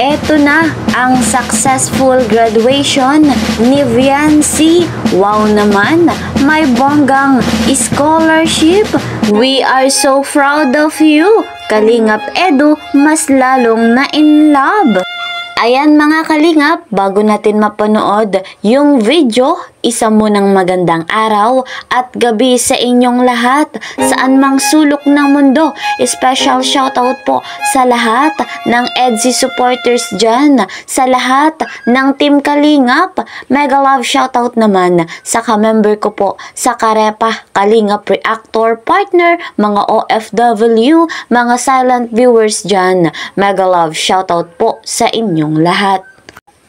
Eto na ang successful graduation ni Viancy. Wow naman, may bonggang scholarship. We are so proud of you. Kalingap Edu, mas lalong na in love. Ayan mga kalingap, bago natin mapanood yung video, isa munang magandang araw at gabi sa inyong lahat, saan mang sulok ng mundo. Special shoutout po sa lahat ng EDSI supporters dyan, sa lahat ng Team Kalingap. Mega love shoutout naman sa ka-member ko po sa Karepa, Kalingap Reactor Partner, mga OFW, mga silent viewers dyan. Mega love shoutout po sa inyong lahat.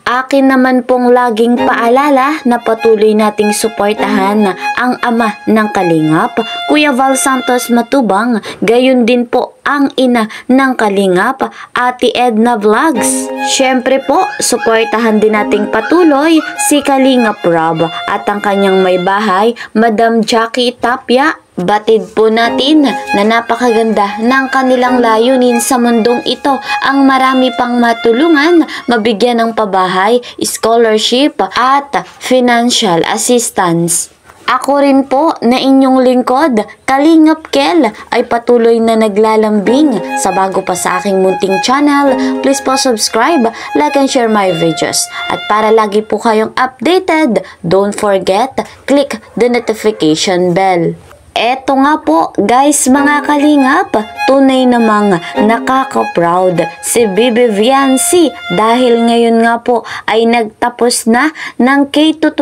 Akin naman pong laging paalala na patuloy nating suportahan ang ama ng Kalingap, Kuya Val Santos Matubang, gayon din po ang ina ng Kalingap, Ate Edna Vlogs. Syempre po, suportahan din nating patuloy si Kalingap Rob at ang kanyang may bahay, Madam Jackie Tapia. Batid po natin na napakaganda ng kanilang layunin sa mundong ito, ang marami pang matulungan, mabigyan ng pabahay, scholarship at financial assistance. Ako rin po na inyong lingkod, Kalingap Kel, ay patuloy na naglalambing. Sa bago pa sa aking munting channel, please po subscribe, like and share my videos. At para lagi po kayong updated, don't forget, click the notification bell. Eto nga po guys mga kalingap, tunay namang nakaka-proud si Bibi Viancy dahil ngayon nga po ay nagtapos na ng K-12.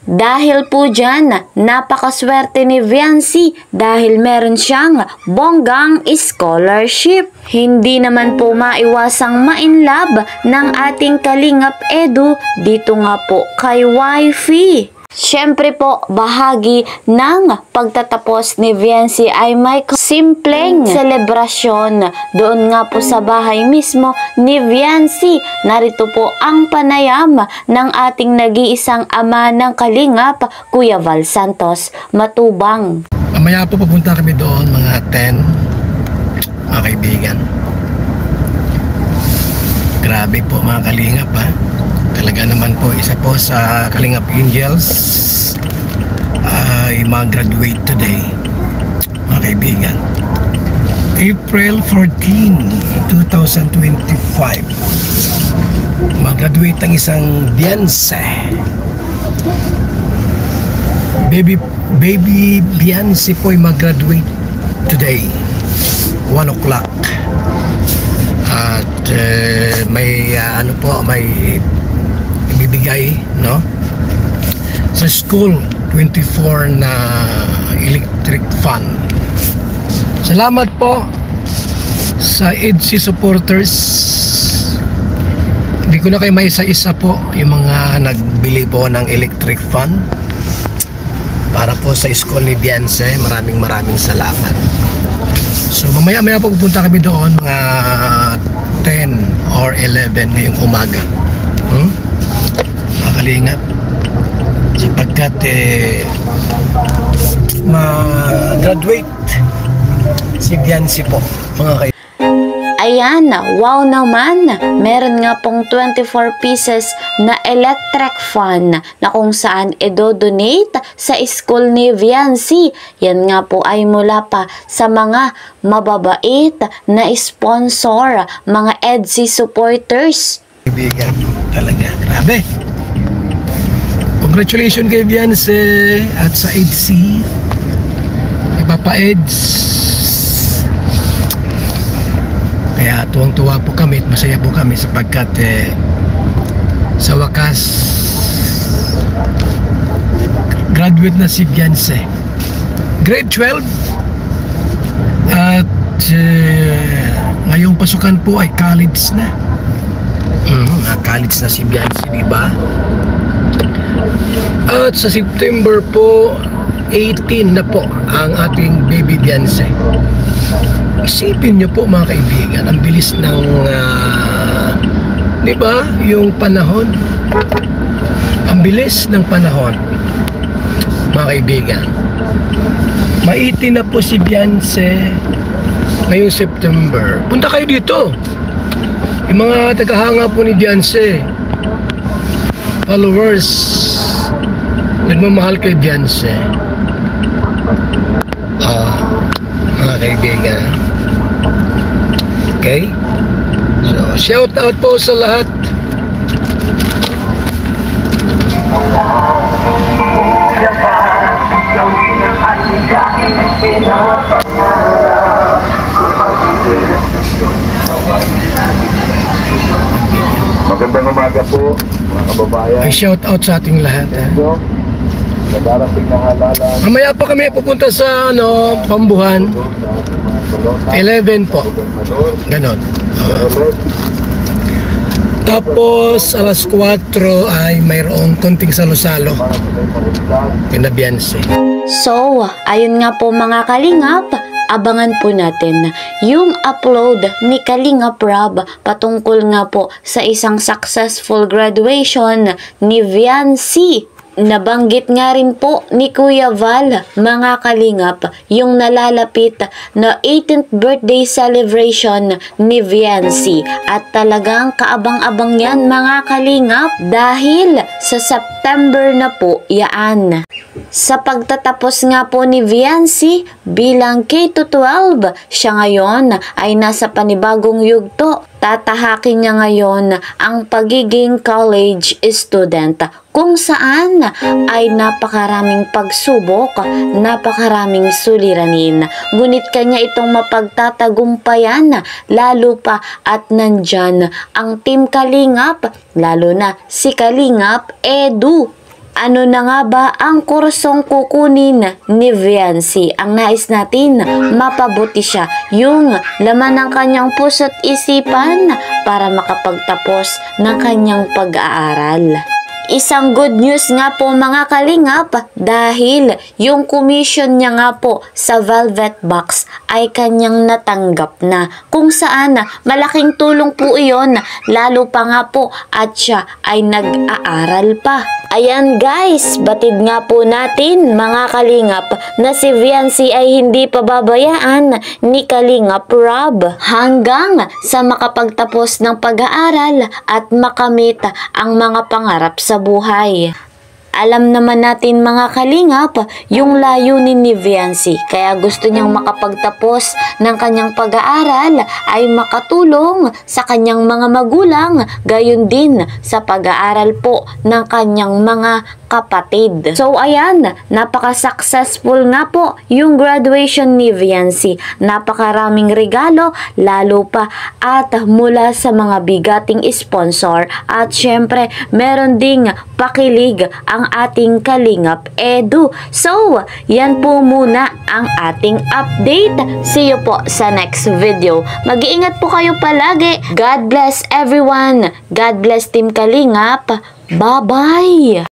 Dahil po dyan, napakaswerte ni Viancy dahil meron siyang bonggang scholarship. Hindi naman po maiwasang ma-inlove ng ating Kalingap Edu dito nga po kay Wifey. Siyempre po, bahagi ng pagtatapos ni Viancy ay may simpleng selebrasyon doon nga po sa bahay mismo ni Viancy. Narito po ang panayam ng ating nag-iisang ama ng Kalingap, Kuya Val Santos Matubang. Mamaya po pupunta kami doon mga 10, mga kaibigan. Grabe po mga Kalingap ha. Talaga naman po, isa po sa Kalingap Angels ay mag-graduate today, mga kaibigan. April 14, 2025 mag-graduate ang isang Viancy. Baby Viancy po ay mag-graduate today 1 o'clock. At may may ibibigay sa school 24 na electric fan. Salamat po sa EDSI supporters. Hindi ko na kayo may isa-isa po yung mga nagbili po ng electric fan para po sa school ni Viancy. Maraming salamat. So mamaya po pupunta kami doon mga 10 or 11 ngayong umaga. Kalingap sapagkat ma-graduate si Viancy po mga kaibigan. Ayan, wow naman, meron nga pong 24 pieces na electric fan na kung saan edo-donate sa school ni Viancy. Yan nga po ay mula pa sa mga mababait na sponsor, mga EDSI supporters. Kaibigan, talaga, grabe. Congratulations kay Viancy at sa EDSI, kay Papa Eds. Kaya tuwang-tuwa po kami at masaya po kami sapagkat sa wakas graduate na si Viancy. Grade 12 at ngayong pasukan po ay college na. College na si Viancy, diba? At sa September po 18 na po ang ating baby Viancy. Isipin nyo po mga kaibigan, ang bilis ng diba, yung panahon, ang bilis ng panahon mga kaibigan. Maiti na po si Viancy ngayong September. Punta kayo dito Yung mga tagahanga po ni Beyonce, followers, nagmamahal kay Beyonce. Mga kaibigan. Okay? So, shout out po sa lahat. Magandang umaga po, mga kababayan. Ay, shout out sa ating lahat. So, sa darating na halalan, Mamaya pa kami pupunta sa Pambuhan. 11 po. Ganon. Tapos alas 4 ay mayroong konting salo-salo. Pinabiyanse. So, ayun nga po mga kalingap, abangan po natin yung upload ni Kalingap Rob patungkol nga po sa isang successful graduation ni Viancy. Nabanggit nga rin po ni Kuya Val, mga kalingap, yung nalalapit na 18th birthday celebration ni Viancy. At talagang kaabang-abang yan mga kalingap dahil sa September na po yaan. Sa pagtatapos nga po ni Viancy bilang K-12, siya ngayon ay nasa panibagong yugto. Tatahakin niya ngayon ang pagiging college student kung saan ay napakaraming pagsubok, napakaraming suliranin. Ngunit kanya itong mapagtatagumpayan lalo pa at nandyan ang Team Kalingap, lalo na si Kalingap Edu. Ano na nga ba ang kursong kukunin ni Viancy? Ang nais natin, mapabuti siya yung laman ng kanyang puso't isipan para makapagtapos ng kanyang pag-aaral. Isang good news nga po mga kalingap dahil yung commission niya nga po sa Velvet Box ay kanyang natanggap na, kung saan malaking tulong po iyon lalo pa nga po at siya ay nag-aaral pa. Ayan guys, batid nga po natin mga kalingap na si Viancy ay hindi pababayaan ni Kalingap Rob hanggang sa makapagtapos ng pag-aaral at makamit ang mga pangarap sa buhay. Alam naman natin mga kalingap yung layunin ni Viancy, kaya gusto niyang makapagtapos ng kanyang pag-aaral ay makatulong sa kanyang mga magulang, gayon din sa pag-aaral po ng kanyang mga kapatid. So ayan, napaka-successful nga po yung graduation ni Viancy. Napakaraming regalo, lalo pa at mula sa mga bigating sponsor, at syempre meron ding pakilig ang ating Kalingap Edu. So, yan po muna ang ating update. See you po sa next video. Mag-iingat po kayo palagi. God bless everyone. God bless Team Kalingap. Bye-bye!